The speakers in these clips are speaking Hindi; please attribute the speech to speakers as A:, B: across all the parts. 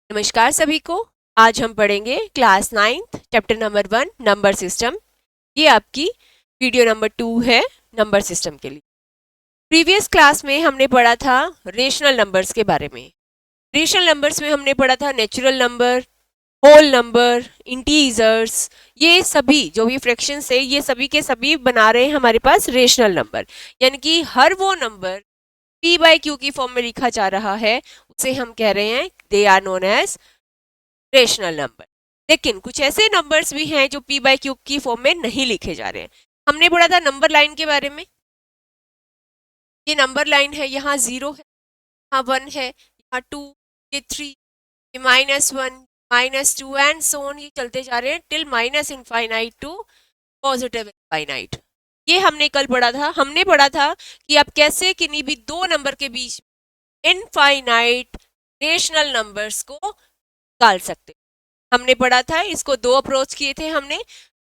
A: नमस्कार सभी को। आज हम पढ़ेंगे class 9th chapter number 1 number system. ये आपकी वीडियो नंबर 2 है नंबर सिस्टम के लिए। प्रीवियस क्लास में हमने पढ़ा था रेशनल नंबर्स के बारे में। रेशनल नंबर्स में हमने पढ़ा था natural number, whole number, integers. ये सभी जो भी फ्रैक्शंस है ये सभी के सभी बना रहे हैं हमारे पास रेशनल नंबर, यानी कि हर वो नंबर p बाई क्यू की फॉर्म में लिखा जा रहा है उसे हम कह रहे हैं they are known as rational number. लेकिन कुछ ऐसे नंबर्स भी हैं जो p बाई क्यूब की फॉर्म में नहीं लिखे जा रहे हैं। हमने पढ़ा था नंबर लाइन के बारे में। ये नंबर लाइन है, यहाँ 0 है, यहाँ 1 है, यहाँ 2, ये 3, ये -1, -2 एंड सो ऑन। ये चलते जा रहे हैं till minus infinite to positive infinite. ये हमने कल पढ़ा था। हमने पढ़ा था कि आप कैसे किन्हीं भी दो नंबर के बीच इनफाइनाइट रेशनल नंबर्स को निकाल सकते हैं। हमने पढ़ा था, इसको दो अप्रोच किए थे हमने।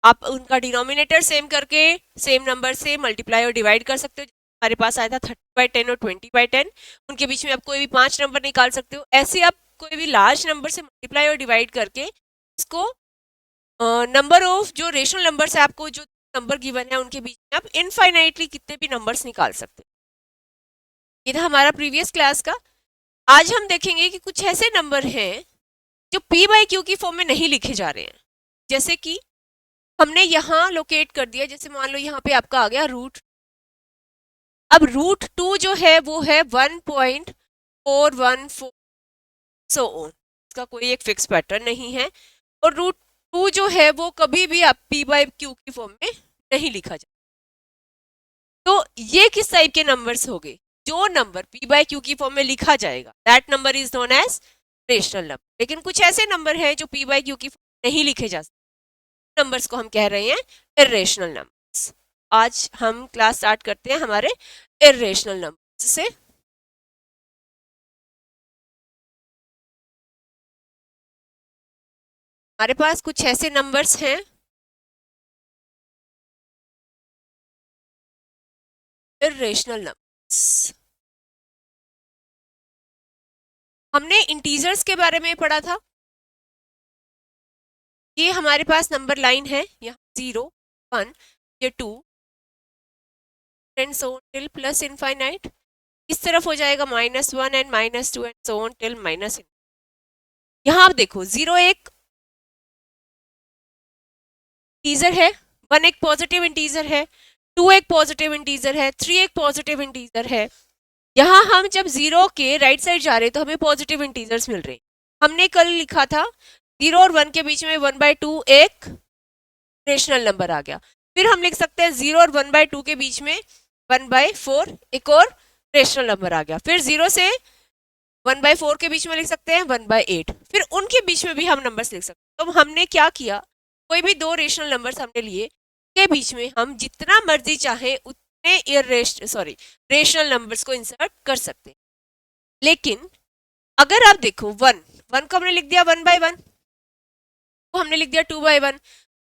A: आप उनका डिनोमिनेटर सेम करके सेम नंबर से मल्टीप्लाई और डिवाइड कर सकते हो। हमारे पास आया था 30/10 और 20/10। उनके बीच में आप कोई भी 5 नंबर निकाल सकते हो। ऐसे आप कोई भी लार्ज नंबर से मल्टीप्लाई और डिवाइड करके इसको नंबर ऑफ जो रेशनल नंबर्स है, आपको जो नंबर गिवन है उनके बीच में आप इनफाइनाइटली कितने भी नंबर्स निकाल सकते हो। ये था हमारा प्रीवियस क्लास का। आज हम देखेंगे कि कुछ ऐसे नंबर हैं जो p बाई क्यू की फॉर्म में नहीं लिखे जा रहे हैं। जैसे कि हमने यहाँ लोकेट कर दिया, जैसे मान लो यहाँ पे आपका आ गया रूट। अब रूट 2 जो है वो है 1.414 सो ऑन। इसका कोई एक फिक्स पैटर्न नहीं है। और रूट 2 जो है वो कभी भी आप p बाई क्यू की फॉर्म में नहीं लिखा जाए। तो ये किस टाइप के नंबर्स हो गए? जो नंबर p बाई क्यू की फॉर्म में लिखा जाएगा that number is known as rational number. लेकिन कुछ ऐसे नंबर हैं जो p बाई क्यू की फॉर्म में नहीं लिखे जा सकते, नंबर्स को हम कह रहे हैं इरेशनल नंबर्स। आज हम क्लास स्टार्ट करते हैं हमारे इरेशनल नंबर्स से। हमारे पास कुछ ऐसे नंबर्स हैं इरेशनल नंबर्स। हमने इंटीजर्स के बारे में पढ़ा था। ये हमारे पास नंबर लाइन है, यहाँ 0, 1, ये 2 and so on till plus infinite. इस तरफ हो जाएगा -1 and -2 and so on till minus. यहाँ आप देखो 0 एक इंटीजर है, 1 एक पॉजिटिव इंटीजर है, 2 एक पॉजिटिव इंटीजर है, 3 एक पॉजिटिव इंटीजर है। यहाँ हम जब 0 के राइट साइड जा रहे हैं तो हमें पॉजिटिव इंटीजर्स मिल रहे हैं। हमने कल लिखा था 0 और 1 के बीच में 1/2 एक रेशनल नंबर आ गया। फिर हम लिख सकते हैं 0 और 1/2 के बीच में 1/4 एक और रेशनल नंबर आ गया। फिर 0 से 1/4 के बीच में लिख सकते हैं 1/8। फिर उनके बीच में भी हम नंबर्स लिख सकते हैं। तो हमने क्या किया, कोई भी दो रेशनल नंबर्स हमने लिए, के बीच में हम जितना मर्जी चाहे उतने रेशनल नंबर्स को इंसर्ट कर सकते हैं। लेकिन अगर आप देखो 1 को हमने लिख दिया 1/1, को हमने लिख दिया 2/1,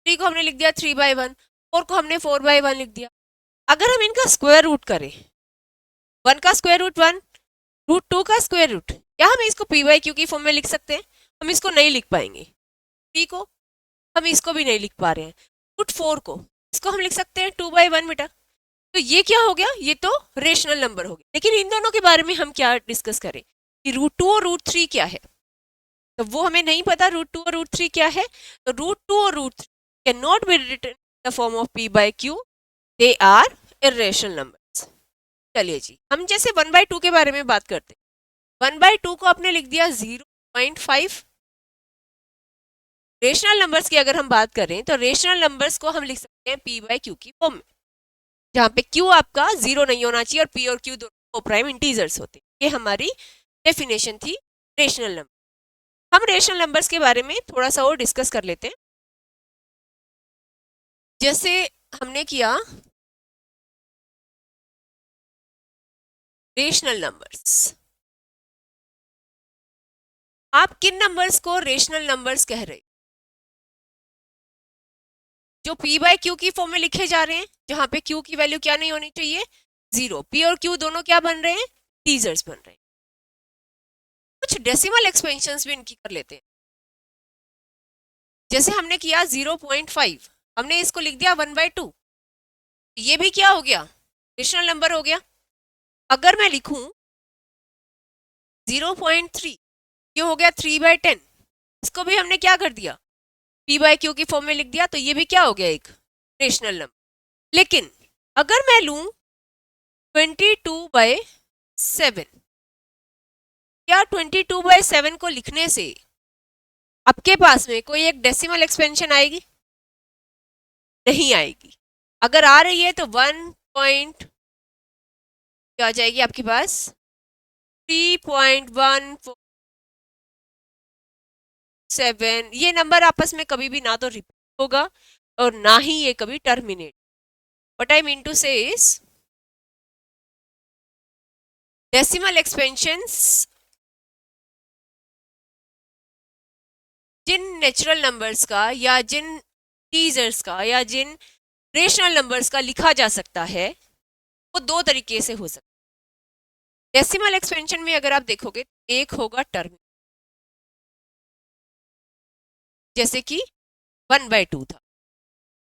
A: 3 को हमने लिख दिया 3/1, 4 को हमने 4/1 लिख दिया। अगर हम इनका स्क्वायर रूट करें, 1 का स्क्वायर रूट 1, रूट 2 का स्क्वायर रूट, क्या हम इसको p बाई क्यू की फॉर्म में लिख सकते हैं? हम इसको नहीं लिख पाएंगे। 3 को हम इसको भी नहीं लिख पा रहे हैं। रूट 4 को इसको हम लिख सकते हैं 2/1 बेटा। तो ये क्या हो गया? ये तो रेशनल नंबर हो गया। लेकिन इन दोनों के बारे में हम क्या डिस्कस करें कि रूट 2 और रूट 3 क्या है? तो वो हमें नहीं पता रूट 2 और रूट 3 क्या है। तो रूट 2 और root 3 can not be written in the form of p by q, they are irrational numbers. चलिए जी, हम जैसे 1/2 के बारे में बात करते हैं। 1/2 को आपने लिख दिया 0.5। रेशनल नंबर्स की अगर हम बात करें तो रेशनल नंबर्स को हम लिख सकते हैं p बाई क्यू की फॉर्म में, जहाँ पे q आपका 0 नहीं होना चाहिए और p और q दोनों प्राइम इंटीजर्स होते हैं। ये हमारी डेफिनेशन थी रेशनल नंबर। हम रेशनल नंबर्स के बारे में थोड़ा सा और डिस्कस कर लेते हैं। जैसे हमने किया रेशनल नंबर्स, आप किन नंबर्स को रेशनल नंबर्स कह रहे हैं? जो p बाई क्यू की फॉर्म में लिखे जा रहे हैं, जहां पे q की वैल्यू क्या नहीं होनी चाहिए? 0। p और q दोनों क्या बन रहे हैं? इंटीजर्स बन रहे हैं। कुछ डेसिमल एक्सपेंशंस भी इनकी कर लेते हैं। जैसे हमने किया 0.5, हमने इसको लिख दिया 1/2, ये भी क्या हो गया, रेशनल नंबर हो गया। अगर मैं लिखूं 0.3, ये हो गया 3/10, इसको भी हमने क्या कर दिया, p/q की फॉर्म में लिख दिया, तो ये भी क्या हो गया, एक रेशनल नंबर। लेकिन अगर मैं लूं 22/7, क्या 22/7 को लिखने से आपके पास में कोई एक डेसिमल एक्सपेंशन आएगी? नहीं आएगी। अगर आ रही है तो 1 पॉइंट क्या आ जाएगी आपके पास, 3.147। ये नंबर आपस में कभी भी ना तो रिपीट होगा और ना ही ये कभी terminate. What I mean to say is decimal expansions जिन नेचुरल नंबर्स का या जिन टीजर्स का या जिन रेशनल नंबर्स का लिखा जा सकता है, वो दो तरीके से हो सकता है। डेसिमल एक्सपेंशन में अगर आप देखोगे, एक होगा टर्म, जैसे कि 1/2 था,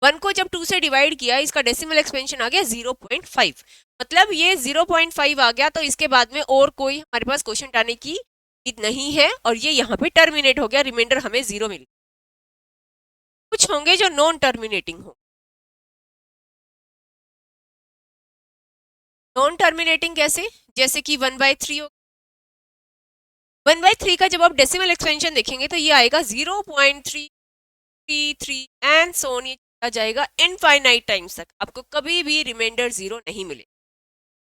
A: 1 को जब 2 से डिवाइड किया, इसका डेसिमल एक्सपेंशन आ गया 0.5, मतलब ये 0.5 आ गया, तो इसके बाद में और कोई हमारे पास क्वेश्चन आने की उम्मीद नहीं है, और ये यहाँ पे टर्मिनेट हो गया, रिमाइंडर हमें 0 मिल। कुछ होंगे जो नॉन टर्मिनेटिंग हो। नॉन टर्मिनेटिंग कैसे, जैसे कि 1/3 हो। 1/3 का जब आप डेसिमल एक्सपेंशन देखेंगे तो ये आएगा 0.333 एंड सो ऑन, ये आ जाएगा इनफाइनाइट टाइम्स तक, आपको कभी भी रिमाइंडर 0 नहीं मिले।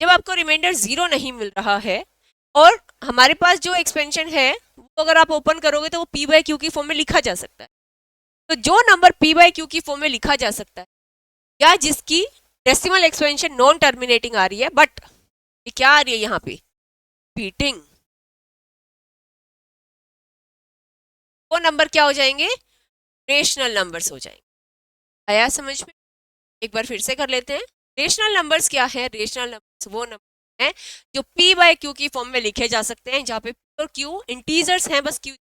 A: जब आपको रिमाइंडर 0 नहीं मिल रहा है और हमारे पास जो एक्सपेंशन है वो अगर आप ओपन करोगे तो वो p/q की फॉर्म में लिखा जा सकता है। तो जो नंबर p/q की फॉर्म में लिखा जा सकता है या जिसकी डेसिमल एक्सपेंशन नॉन टर्मिनेटिंग आ रही है, बट ये क्या आ रही है यहाँ पे, रिपीटिंग, वो नंबर क्या हो जाएंगे, रेशनल नंबर्स हो जाएंगे। आया समझ में? एक बार फिर से कर लेते हैं। रेशनल नंबर्स क्या है, रेशनल नंबर्स वो नंबर हैं जो p/q की फॉर्म में लिखे जा सकते हैं, जहाँ पे p और q इंटीजर्स हैं, बस q।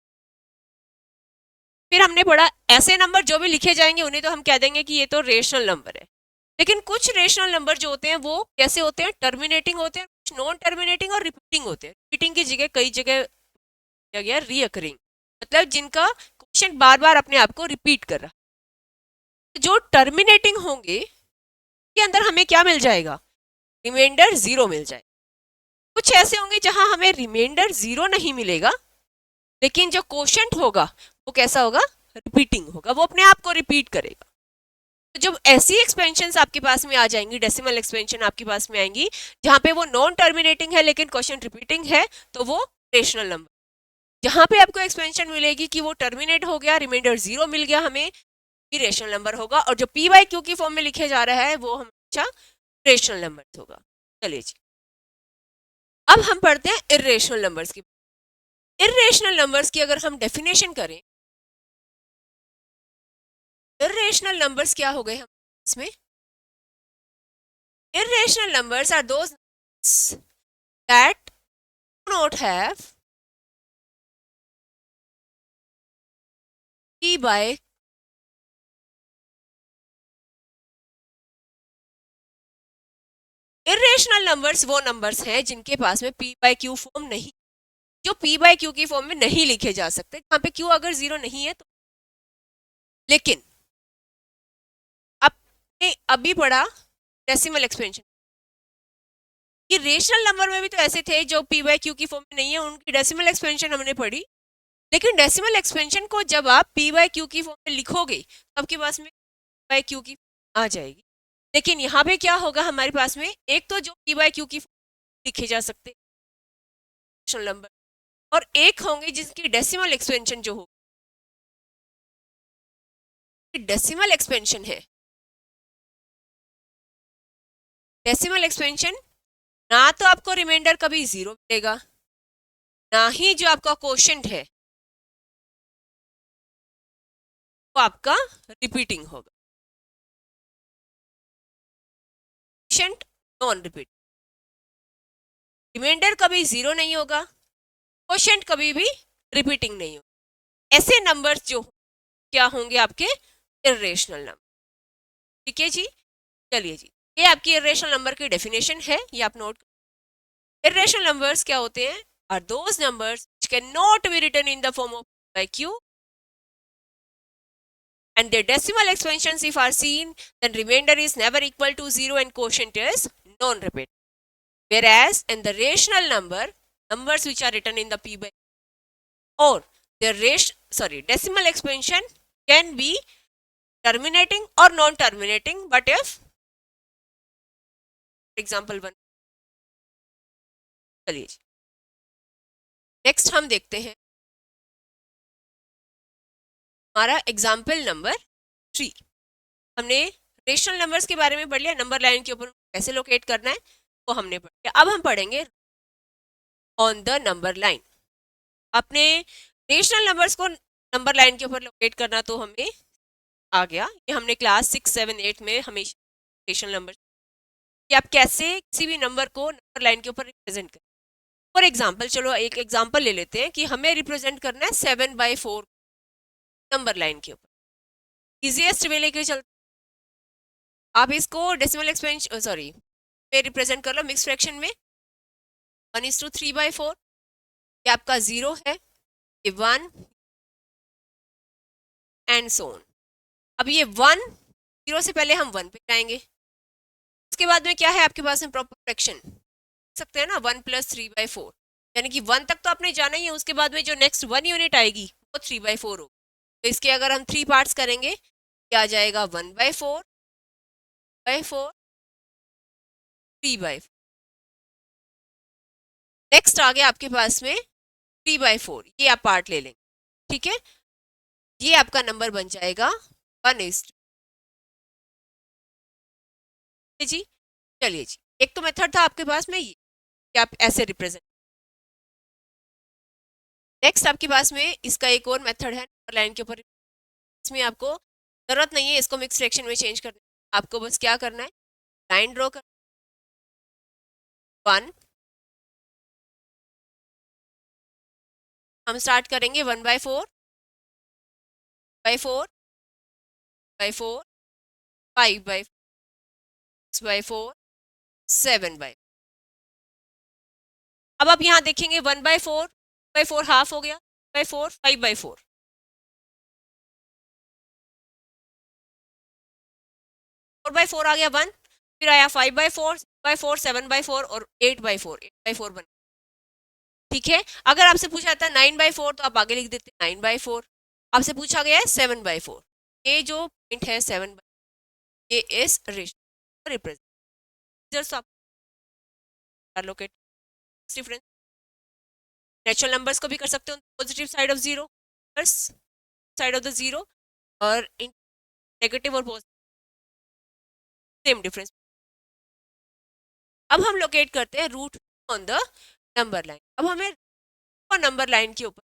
A: फिर हमने पढ़ा ऐसे नंबर जो भी लिखे जाएंगे उन्हें तो हम कह देंगे कि ये तो रेशनल नंबर है। लेकिन कुछ रेशनल नंबर जो होते हैं वो कैसे होते हैं, टर्मिनेटिंग होते हैं, कुछ नॉन टर्मिनेटिंग और रिपीटिंग होते हैं। रिपीटिंग की जगह कई जगह क्या गया, रीअकरिंग, मतलब जिनका क्वेश्चन बार बार अपने आप को रिपीट कर रहा है। जो टर्मिनेटिंग होंगे के अंदर हमें क्या मिल जाएगा, रिमाइंडर 0 मिल जाएगा। कुछ ऐसे होंगे जहां हमें रिमाइंडर 0 नहीं मिलेगा, लेकिन जो क्वोशंट होगा वो कैसा होगा, रिपीटिंग होगा, वो अपने आप को रिपीट करेगा। तो जब ऐसी एक्सपेंशंस आपके पास में आ जाएंगी, डेसिमल एक्सपेंशन आपके पास में आएंगी जहां पे वो नॉन टर्मिनेटिंग है लेकिन क्वेश्चन रिपीटिंग है, तो वो रेशनल नंबर। जहां पे आपको एक्सपेंशन मिलेगी कि वो टर्मिनेट हो गया, रिमाइंडर 0 मिल गया हमें, ये रेशनल नंबर होगा। और जो p/q की फॉर्म में लिखे जा रहा है वो हमेशा रेशनल नंबर होगा। चलिए जी, अब हम पढ़ते हैं इर्रेशनल नंबर्स की। इर्रेशनल नंबर्स की अगर हम डेफिनेशन करें, इर्रेशनल नंबर्स क्या हो गए हम इसमें, irrational numbers are those numbers that do not have p by irrational numbers वो नंबर्स हैं जिनके पास में p/q फॉर्म नहीं, जो p/q की फॉर्म में नहीं लिखे जा सकते, जहां पे q अगर 0 नहीं है तो। लेकिन आपने अभी पढ़ा डेसिमल एक्सपेंशन कि रेशनल नंबर में भी तो ऐसे थे जो p/q की फॉर्म में नहीं है, उनकी डेसिमल एक्सपेंशन हमने पढ़ी। लेकिन डेसिमल एक्सपेंशन को जब आप p/q की फॉर्म में लिखोगे तो आपके पास में p/q की आ जाएगी। लेकिन यहाँ पे क्या होगा हमारे पास में, एक तो जो p/q की लिखे जा सकते रेशनल नंबर, और एक होंगे जिसकी डेसिमल एक्सपेंशन जो होगी, डेसिमल एक्सपेंशन है। डेसिमल एक्सपेंशन ना तो आपको रिमाइंडर कभी 0 मिलेगा, ना ही जो आपका क्वोशंट है वो आपका रिपीटिंग होगा। क्वोशंट नॉन रिपीट, रिमाइंडर कभी 0 नहीं होगा, क्वोशिएंट कभी भी रिपीटिंग नहीं हो। ऐसे नंबर्स जो क्या होंगे आपके इरेशनल नंबर। ठीक है जी, चलिए जी, ये आपकी इरेशनल नंबर की डेफिनेशन है, ये आप नोट। इरेशनल नंबर्स क्या होते हैं? Are those numbers which can not be written in the form of by q and their decimal expansions if are seen, then remainder is never equal to 0 and quotient is non-repeat. Whereas in the rational number, numbers which are written in the p by or their decimal expansion can be terminating or non-terminating, but if, for example, one, चलिए नेक्स्ट हम देखते हैं हमारा एग्जाम्पल नंबर 3। हमने रेशनल नंबर्स के बारे में पढ़ लिया, नंबर लाइन के ऊपर कैसे लोकेट करना है वो हमने पढ़ लिया। अब हम पढ़ेंगे ऑन द नंबर लाइन। अपने रेशनल नंबर्स को नंबर लाइन के ऊपर लोकेट करना तो हमें आ गया, ये हमने क्लास 6, 7, 8 में हमेशा रेशनल नंबर कि आप कैसे किसी भी नंबर को नंबर लाइन के ऊपर रिप्रेजेंट करें। फॉर एग्जाम्पल, चलो एक एग्जाम्पल ले लेते हैं कि हमें रिप्रेजेंट करना है 7/4 नंबर लाइन के ऊपर। इजीएस्ट वे लेके चलते, आप इसको डेसिमल एक्सपेंशन सॉरी पे रिप्रेजेंट कर लो मिक्स फ्रैक्शन में 1:3/4। ये आपका 0 है, ये 1 एंड सो ऑन। अब ये 1 0 से पहले हम 1 पे जाएंगे, उसके बाद में क्या है आपके पास में प्रॉपर फ्रैक्शन सकते हैं ना 1+3/4, यानी कि 1 तक तो आपने जाना ही है, उसके बाद में जो नेक्स्ट 1 यूनिट आएगी वो 3/4 होगी। तो इसके अगर हम 3 पार्ट्स करेंगे क्या आ जाएगा 1/4/4 3/4। नेक्स्ट आ गया आपके पास में 3/4, ये आप पार्ट ले लेंगे। ठीक है, ये आपका नंबर बन जाएगा 1 जी। चलिए जी, एक तो मेथड था आपके पास में ये कि आप ऐसे रिप्रेजेंट। नेक्स्ट आपके पास में इसका एक और मेथड है लाइन के ऊपर, इसमें आपको जरूरत नहीं है इसको मिक्स फ्रैक्शन में चेंज करने, आपको बस क्या करना है लाइन ड्रॉ कर 1, हम स्टार्ट करेंगे 1/4/4/4 5/6/4 7/4। अब आप यहाँ देखेंगे 1/4/4 हाफ हो गया, 4 5/4 4/4 आ गया 1, फिर आया 5/4 7/4 और 8/4 बन। ठीक है, अगर आपसे पूछा जाता है 9/4 तो आप आगे लिख देते 9/4। आपसे पूछा गया है 7/4, ये जो पॉइंट है 7 ये is represent locate difference. Natural numbers को भी कर सकते हो positive side of zero, side of the zero, और नेगेटिव और पॉजिटिव सेम डिफरेंस। अब हम लोकेट करते हैं root on the number line. अब हमें नंबर लाइन के ऊपर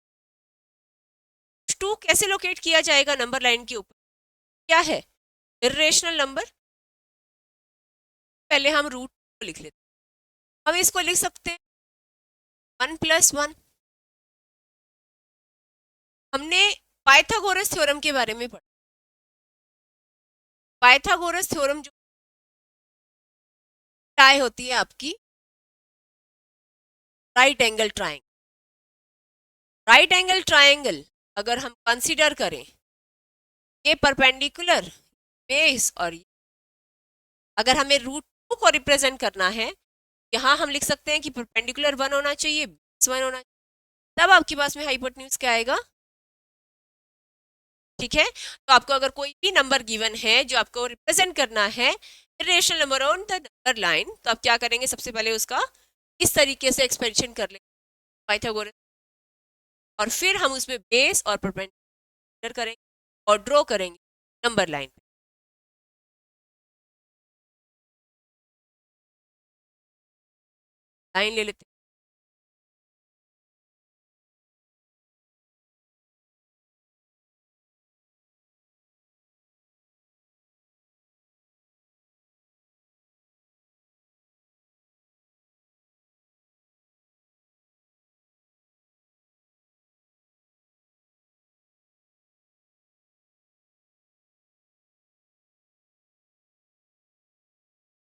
A: 2 कैसे लोकेट किया जाएगा नंबर लाइन के ऊपर, क्या है इरेशनल नंबर। पहले हम रूट को लिख लेते हैं, हम इसको लिख सकते हैं 1+1। हमने पाइथागोरस थ्योरम के बारे में पढ़ा। पाइथागोरस थ्योरम जो काय होती है आपकी right angle triangle. Right angle triangle अगर हम कंसीडर करें ये परपेंडिकुलर बेस, और अगर हमें रूट 2 को रिप्रेजेंट करना है यहाँ हम लिख सकते हैं कि परपेंडिकुलर 1 होना चाहिए, बेस 1 होना चाहिए, तब आपके पास में हाइपोटेन्यूज क्या आएगा। ठीक है, तो आपको अगर कोई भी नंबर गिवन है जो आपको रिप्रेजेंट करना है irrational number on the number line, तो आप क्या करेंगे सबसे पहले उसका इस तरीके से एक्सपेंशन कर लेंगे पाइथागोरस, और फिर हम उसमें बेस और परपेंडिकुलर करेंगे और ड्रॉ करेंगे नंबर लाइन। लाइन ले लेते हैं,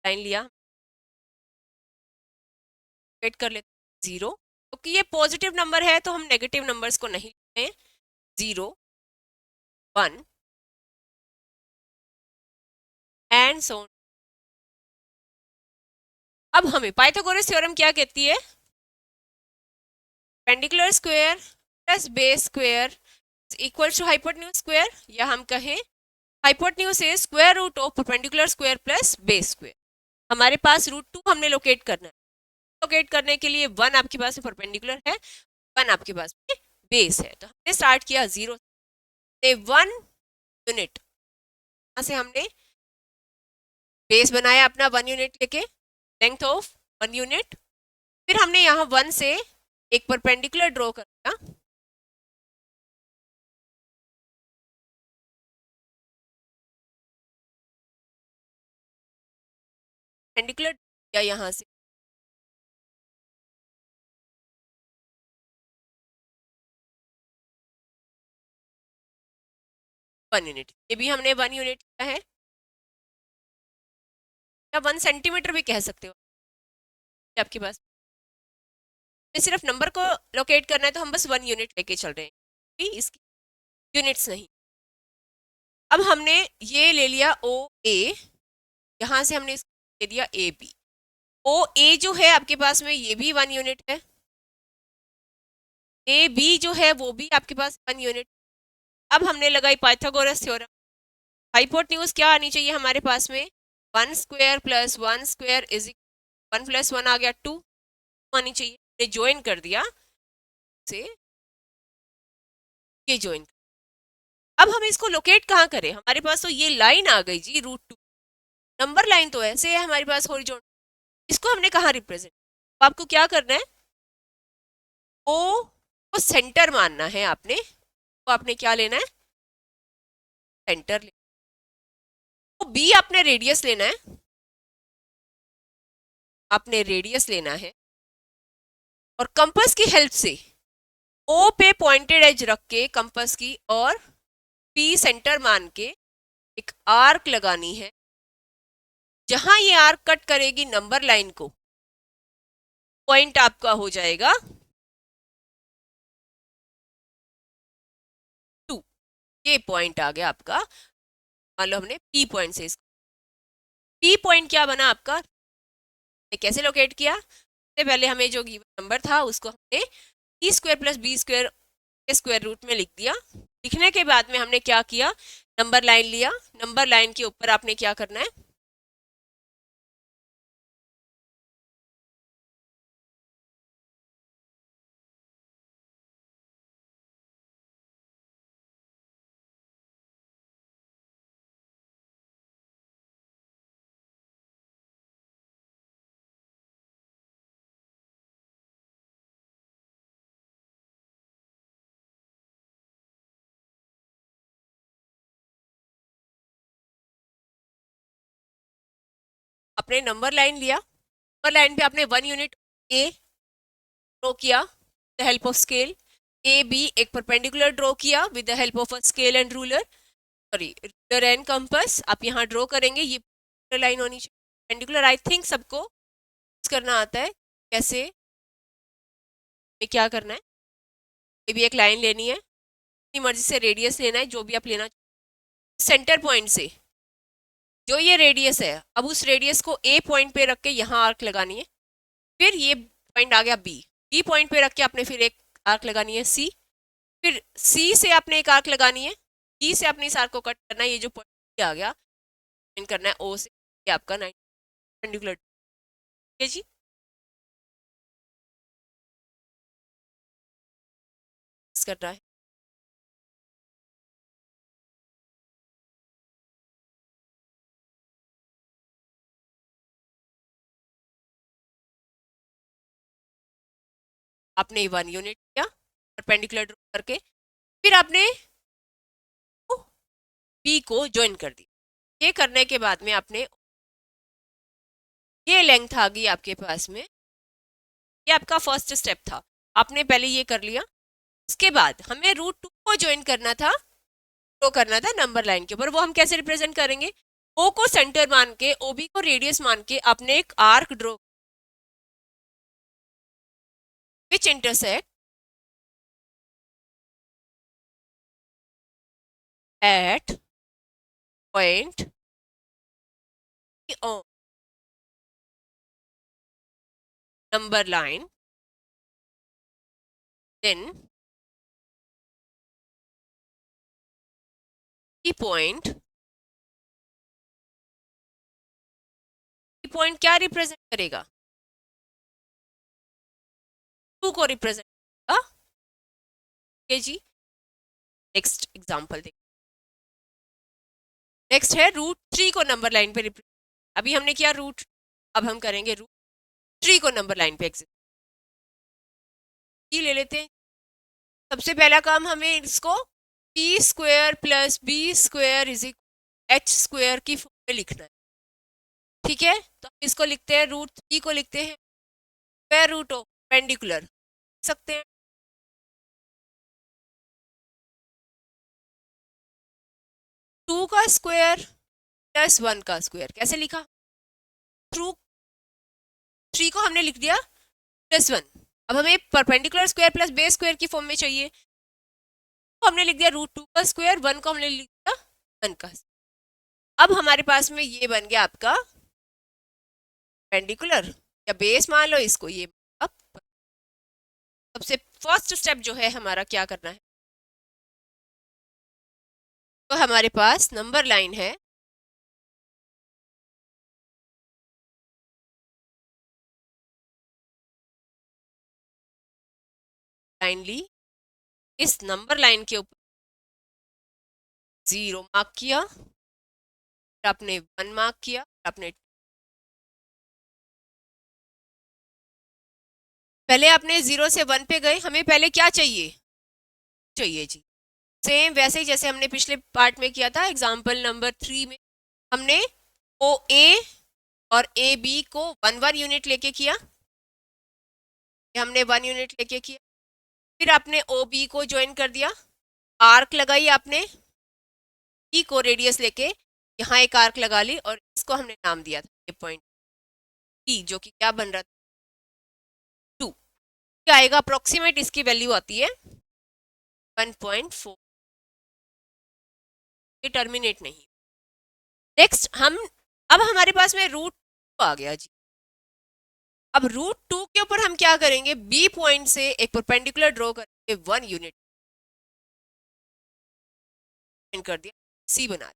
A: लाइन लिया, वेट कर लेते 0, क्योंकि ये पॉजिटिव नंबर है तो हम नेगेटिव नंबर्स को नहीं लेते हैं। 0 1 एंड सो। अब हमें पाइथागोरस थ्योरम क्या कहती है? Perpendicular square plus base square equal to hypotenuse square, या हम कहें hypotenuse is square root of perpendicular square plus base square. हमारे पास √2 हमने लोकेट करना है। लोकेट करने के लिए 1 आपके पास में परपेंडिकुलर है, 1 आपके पास में बेस है, तो हमने स्टार्ट किया 0 से 1 यूनिट। यहाँ से हमने बेस बनाया अपना 1 यूनिट लेके, लेंथ ऑफ 1 यूनिट। फिर हमने यहाँ 1 से एक परपेंडिकुलर ड्रॉ कर दिया, परपेंडिकुलर या यहाँ से वन यूनिट, ये भी हमने 1 यूनिट किया है, या 1 सेंटीमीटर भी कह सकते हो आपके पास। सिर्फ नंबर को लोकेट करना है तो हम बस 1 यूनिट लेके चल रहे हैं, इसकी यूनिट्स नहीं। अब हमने ये ले लिया ओ ए, यहाँ से हमने इसको दे दिया ए बी। ओ ए जो है आपके पास में ये भी 1 यूनिट है, ए बी जो है वो भी आपके पास 1 यूनिट। अब हमने लगाई पाइथागोरस थ्योरम। हाइपोटेन्यूज क्या आनी चाहिए हमारे पास में? 1 square plus 1 square is 1 plus 1 आ गया 2 आनी चाहिए। ज्वाइन कर दिया से ये ज्वाइन। अब हम इसको लोकेट कहाँ करें? हमारे पास तो ये लाइन आ गई जी √2, नंबर लाइन तो ऐसे है हमारे पास हॉरिजॉन्टल, इसको हमने कहाँ रिप्रेजेंट? तो आपको क्या करना है, ओ को सेंटर मानना है आपने, तो आपने क्या लेना है? सेंटर ले। तो बी आपने रेडियस लेना है, आपने रेडियस लेना है, और कंपास की हेल्प से ओ पे पॉइंटेड एज रख के कंपास की और पी सेंटर मान के एक आर्क लगानी है। जहां ये आर्क कट करेगी नंबर लाइन को, पॉइंट आपका हो जाएगा 2। ये पॉइंट आ गया आपका, मान लो हमने पी पॉइंट से इसको, पी पॉइंट क्या बना आपका? कैसे लोकेट किया? सबसे पहले हमें जो गिवन नंबर था उसको हमने E square plus B square के स्क्वायर रूट में लिख दिया। लिखने के बाद में हमने क्या किया, नंबर लाइन लिया, नंबर लाइन के ऊपर आपने क्या करना है, अपने नंबर लाइन लिया, नंबर लाइन पे आपने 1 यूनिट ए ड्रॉ किया with the help of scale, A B एक परपेंडिकुलर ड्रॉ किया with the help of a scale and ruler, sorry ruler and compass आप यहाँ ड्रॉ करेंगे। ये लाइन होनी चाहिए परपेंडिकुलर। आई थिंक सबको करना आता है कैसे, क्या करना है, ये भी एक लाइन लेनी है, अपनी मर्जी से रेडियस लेना है, जो भी आप लेना, सेंटर पॉइंट से जो ये रेडियस है, अब उस रेडियस को ए पॉइंट पे रख के यहाँ आर्क लगानी है। फिर ये पॉइंट आ गया बी, बी पॉइंट पे रख के आपने फिर एक आर्क लगानी है सी, फिर सी से आपने एक आर्क लगानी है, ई से अपने इस आर्क को कट करना है, ये जो पॉइंट आ गया करना है ओ से, ये आपका 90 परपेंडिकुलर है जी। कर रहा है आपने 1 यूनिट किया परपेंडिकुलर ड्रॉ करके, फिर आपने बी को ज्वाइन कर दिया। ये करने के बाद में आपने ये लेंथ आ गई आपके पास में, ये आपका फर्स्ट स्टेप था, आपने पहले ये कर लिया। इसके बाद हमें √2 को ज्वाइन करना था, ड्रॉ करना था नंबर लाइन के ऊपर, वो हम कैसे रिप्रेजेंट करेंगे? ओ को सेंटर मान के, ओबी को रेडियस मान के आपने एक arc draw, which intersect at point on number line, then की पॉइंट क्या रिप्रेजेंट करेगा, 2 को रिप्रेजेंट करेगा। ओके जी, नेक्स्ट एग्जांपल देखिए। नेक्स्ट है √3 को नंबर लाइन पे रिप्रेजेंट, अभी हमने किया रूट, अब हम करेंगे √3 को नंबर लाइन पे एग्जिस्ट ले लेते हैं। सबसे पहला काम हमें इसको p² + b² = h² की फॉर्म में लिखना है, ठीक है। तो हम इसको लिखते हैं, √3 को लिखते हैं स्क्वायर रूट ऑफ पेंडिकुलर, सकते हैं 2 का स्क्वायर + 1 का स्क्वायर। कैसे लिखा, थ्रू 3 को हमने लिख दिया +1, अब हमें perpendicular square plus base square की फॉर्म में चाहिए, तो हमने लिख दिया √2 का स्क्वायर, 1 को हमने लिख दिया 1 का। अब हमारे पास में ये बन गया आपका पेंडिकुलर या बेस मान लो इसको। ये अब सबसे फर्स्ट स्टेप जो है हमारा क्या करना है, तो हमारे पास नंबर लाइन है, लाइनली इस नंबर लाइन के ऊपर 0 मार्क किया, फिर आपने 1 मार्क किया, आपने पहले आपने 0 से 1 पे गए, हमें पहले क्या चाहिए जी, सेम वैसे ही जैसे हमने पिछले पार्ट में किया था। एग्जाम्पल नंबर 3 में हमने OA और AB को 1 यूनिट लेके किया, हमने 1 यूनिट लेके किया, फिर आपने OB को ज्वाइन कर दिया, आर्क लगाई आपने, E को रेडियस लेके यहाँ एक आर्क लगा ली और इसको हमने नाम दिया था ये पॉइंट E, जो कि क्या बन रहा था 2, क्या आएगा अप्रोक्सीमेट, इसकी वैल्यू आती है 1.4, ये टर्मिनेट नहीं। नेक्स्ट अब हमारे पास में √2 आ गया जी। अब √2 के ऊपर हम क्या करेंगे, B पॉइंट से एक परपेंडिकुलर ड्रॉ करके 1 यूनिट कर दिया, C बना दिया।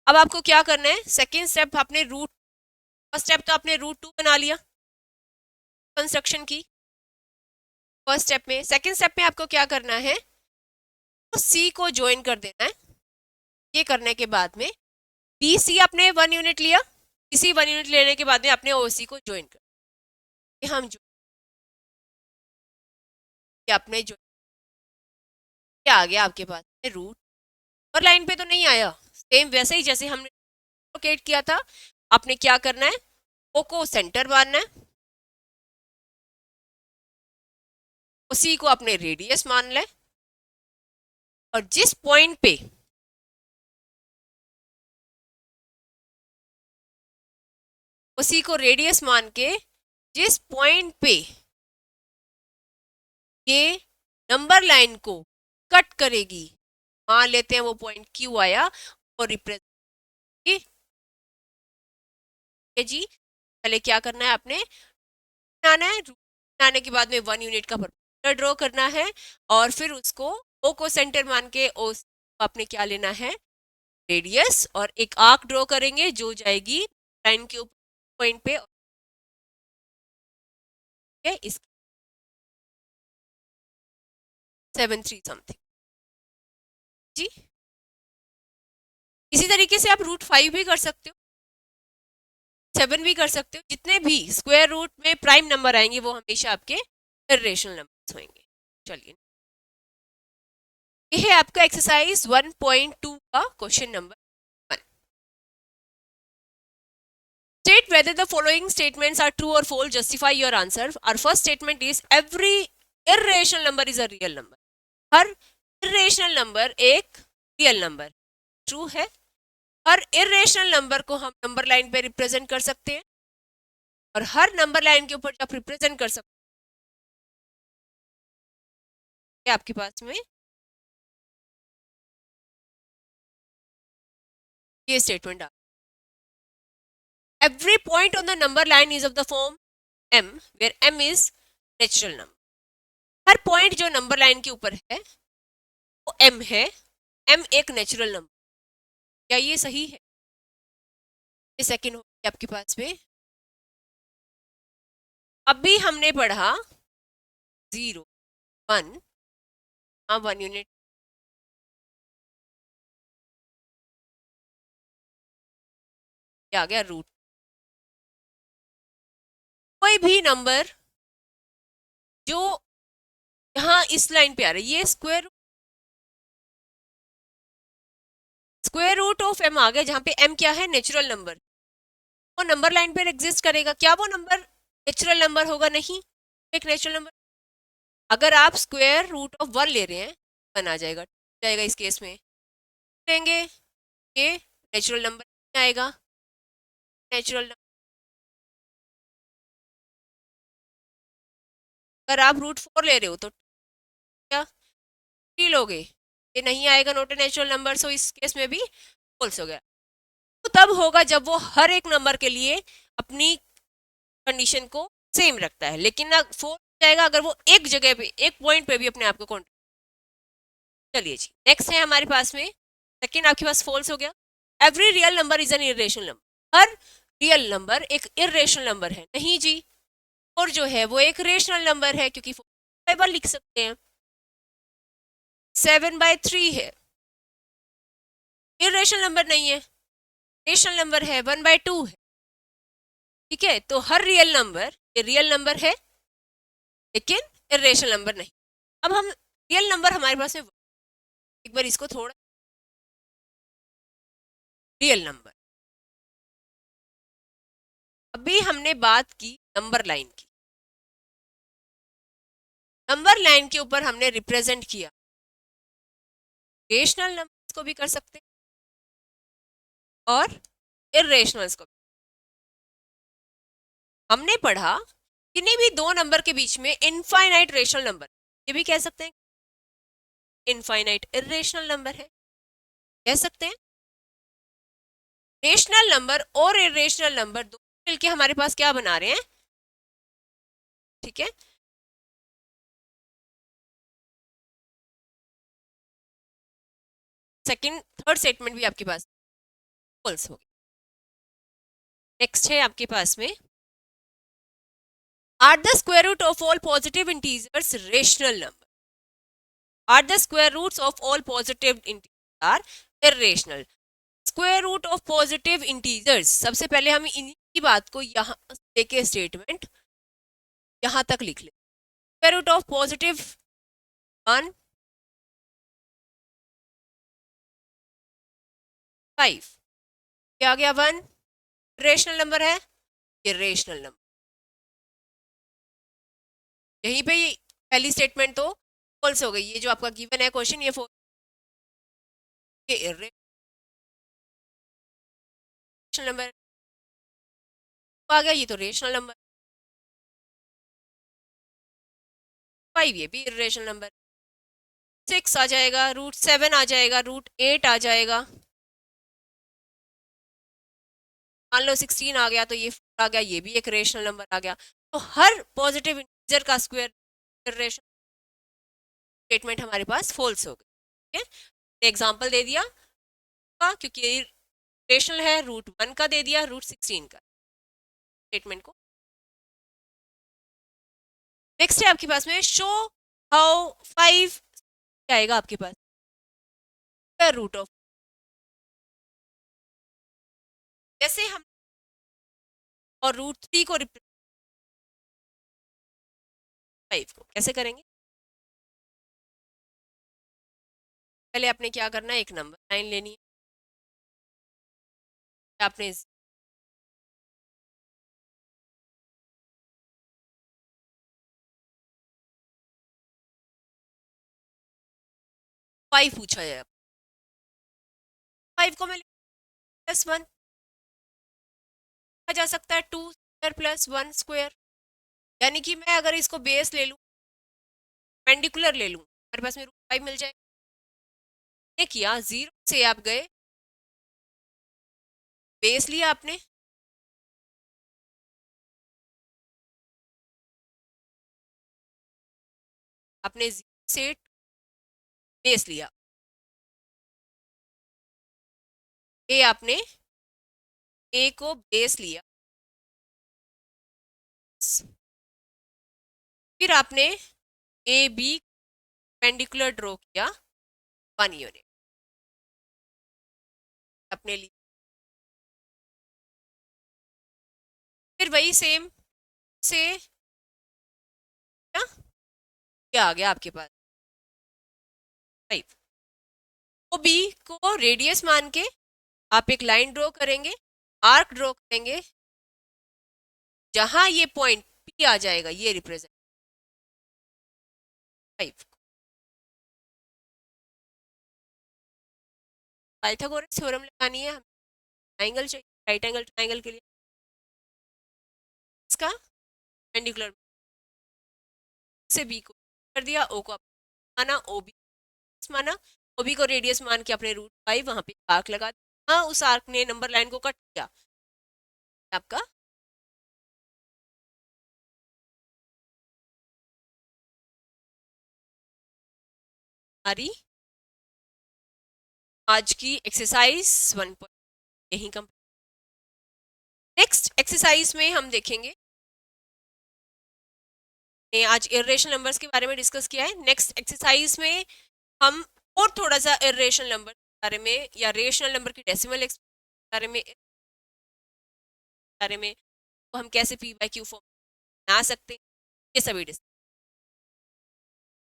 A: अब आपको क्या करना है, सेकेंड स्टेप आपने फर्स्ट स्टेप तो आपने √2 बना लिया कंस्ट्रक्शन की फर्स्ट स्टेप में। सेकेंड स्टेप में आपको क्या करना है, तो C को ज्वाइन कर देना है। ये करने के बाद में BC आपने 1 यूनिट लिया, इसी 1 यूनिट लेने के बाद में आपने OC को ज्वाइन कर, हम आपने जो क्या आ गया आपके पास रूट, और लाइन पे तो नहीं आया, सेम वैसे ही जैसे हमने लोकेट किया था। आपने क्या करना है, O को सेंटर मानना है, उसी को आपने रेडियस मान ले, और जिस पॉइंट पे उसी को रेडियस मान के जिस पॉइंट पे ये नंबर लाइन को कट करेगी, मान लेते हैं वो पॉइंट Q आया, और रिप्रेजेंट जी। पहले क्या करना है, आपने बनाना है, बनाने के बाद में 1 यूनिट का परपेंडिकुलर ड्रॉ करना है, और फिर उसको O को सेंटर मान के O आपने क्या लेना है रेडियस, और एक आर्क ड्रॉ करेंगे जो जाएगी लाइन के ऊपर पॉइंट पे, इस 7.3 समथिंग जी। इसी तरीके से आप √5 भी कर सकते हो, 7 भी कर सकते हो, जितने भी स्क्वायर रूट में प्राइम नंबर आएंगे वो हमेशा आपके इर्रेशनल नंबर्स होंगे। चलिए, यह है आपका एक्सरसाइज 1.2 का question number 1। State whether the following statements are true or false, justify your answer. Our first statement is every irrational number is a real number. Her irrational number एक real number, true है। हर इरेशनल नंबर को हम नंबर लाइन पे रिप्रेजेंट कर सकते हैं और हर नंबर लाइन के ऊपर जब रिप्रेजेंट कर सकते हैं आपके पास में ये स्टेटमेंट आ every point on the number line is of the form m where m is natural number. हर पॉइंट जो नंबर लाइन के ऊपर है वो m है, m एक नेचुरल नंबर। क्या ये सही है? ये सेकंड होगी आपके पास में। अभी हमने पढ़ा 0 1 1 यूनिट आ गया रूट। कोई भी नंबर जो यहाँ इस लाइन पे आ रहा है ये स्क्वायर रूट ऑफ m आ गया, जहाँ पे m क्या है नेचुरल नंबर। वो नंबर लाइन पर एग्जिस्ट करेगा। क्या वो नंबर नेचुरल नंबर होगा? नहीं, एक नेचुरल नंबर। अगर आप स्क्वायर रूट ऑफ 1 ले रहे हैं 1 आ जाएगा इस केस में। लेंगे ये नेचुरल नंबर नहीं आएगा। नेचुरल अगर आप रूट 4 ले रहे हो तो क्या 3 लोगे, ये नहीं आएगा, नॉट ए नेचुरल नंबर। सो इस केस में भी फॉल्स हो गया। तो तब होगा जब वो हर एक नंबर के लिए अपनी कंडीशन को सेम रखता है, लेकिन ना फॉल्स हो जाएगा अगर वो एक जगह पे एक पॉइंट पे भी अपने आप को काउंट। चलिए जी, नेक्स्ट है हमारे पास में सेकंड आपके पास फॉल्स हो गया। Every real number is an irrational number. Her real number एक इरेशनल नंबर है। नहीं जी, और जो है वो एक रेशनल नंबर है, क्योंकि 4 लिख सकते हैं। 7/3 है, इरेशनल नंबर नहीं है, रेशनल नंबर है। 1/2 है। ठीक है, तो हर रियल नंबर ये रियल नंबर है लेकिन इरेशनल नंबर नहीं। अब हम रियल नंबर हमारे पास में एक बार इसको थोड़ा रियल नंबर। अभी हमने बात की नंबर लाइन की। नंबर लाइन के ऊपर हमने रिप्रेजेंट किया रेशनल नंबर्स को भी कर सकते हैं और इरेशनल्स को। हमने पढ़ा किन्हीं भी दो नंबर के बीच में इनफाइनाइट रेशनल नंबर, ये भी कह सकते हैं इनफाइनाइट इरेशनल नंबर है, कह सकते हैं। रेशनल नंबर और इरेशनल नंबर दोनों मिलके हमारे पास क्या बना रहे हैं? ठीक है, सेकंड थर्ड स्टेटमेंट भी आपके पास फॉल्स होगी। नेक्स्ट है आपके पास में are the square root of all positive integers rational number. Are the square roots of all positive integers are irrational. Square root of positive integers, सबसे पहले हम इनकी बात को यहाँ लेके स्टेटमेंट यहाँ तक लिख ले। स्क्वायर रूट ऑफ पॉजिटिव 1 5, क्या आ गया 1 रेशनल नंबर है, ये रेशनल नंबर। यहीं पे ये पहली स्टेटमेंट तो फॉल्स हो गई। ये जो आपका गिवन है क्वेश्चन ये फॉल्स, ये इरेशनल नंबर आ गया, ये तो रेशनल नंबर। 5 ये भी इरेशनल नंबर। 6 आ जाएगा, रूट 7 आ जाएगा, रूट 8 आ जाएगा। मान लो 16 आ गया तो ये 4 आ गया, ये भी एक रेशनल नंबर आ गया। तो हर पॉजिटिव इंटीजर का स्क्वायर रेशनल स्टेटमेंट हमारे पास फॉल्स हो गई। ठीक है, एग्जांपल दे दिया क्योंकि रेशनल है, रूट 1 का दे दिया, रूट 16 का स्टेटमेंट को। नेक्स्ट है आपके पास में शो हाउ 5 आएगा आपके पास रूट ऑफ। जैसे हम और रूट 3 को रिप्लेस 5 को कैसे करेंगे? पहले आपने क्या करना है, एक नंबर लाइन लेनी है। आपने 5 पूछा है, 5 को मैं प्लस वन जा सकता है, 2 स्क्वायर प्लस 1 स्क्वायर। यानी कि मैं अगर इसको बेस ले लूँ, पेंडिकुलर ले लूँ, हमारे पास में रूट 5 मिल जाएगा। ये किया, जीरो से आप गए, बेस लिया आपने, आपने जीरो से बेस लिया, ए आपने ए को बेस लिया, फिर आपने ए बी पेंडिकुलर ड्रॉ किया 1 यूनिट अपने लिए, फिर वही सेम से क्या आ गया आपके पास 5। तो बी को रेडियस मान के आप एक लाइन ड्रॉ करेंगे, आर्क ड्रॉ करेंगे, जहां ये पॉइंट पी आ जाएगा, ये रिप्रेजेंट 5। पाइथागोरस थ्योरम लगानी है, ट्राइंगल चाहिए, राइट एंगल ट्राइंगल के लिए, इसका पेंडिकुलर से बी को कर दिया, ओ को माना, ओ बी माना, ओ बी को रेडियस मान के अपने रूट 5 वहां पे आर्क लगा दिया। हाँ, उस आर्क ने नंबर लाइन को कट किया, आपका हमारी आज की एक्सरसाइज 1 यही कम। नेक्स्ट एक्सरसाइज में हम देखेंगे, ने आज इर्रेशनल नंबर्स के बारे में डिस्कस किया है। नेक्स्ट एक्सरसाइज में हम और थोड़ा सा इर्रेशनल नंबर के बारे में या रेशनल नंबर की डेसिमल बारे में तो हम कैसे पी बाई क्यू फॉर्म बना सकते हैं, ये सभी डिस्कस।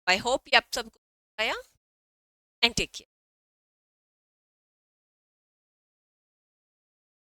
A: आई होप ये आप सबको आया एंड टेक केयर।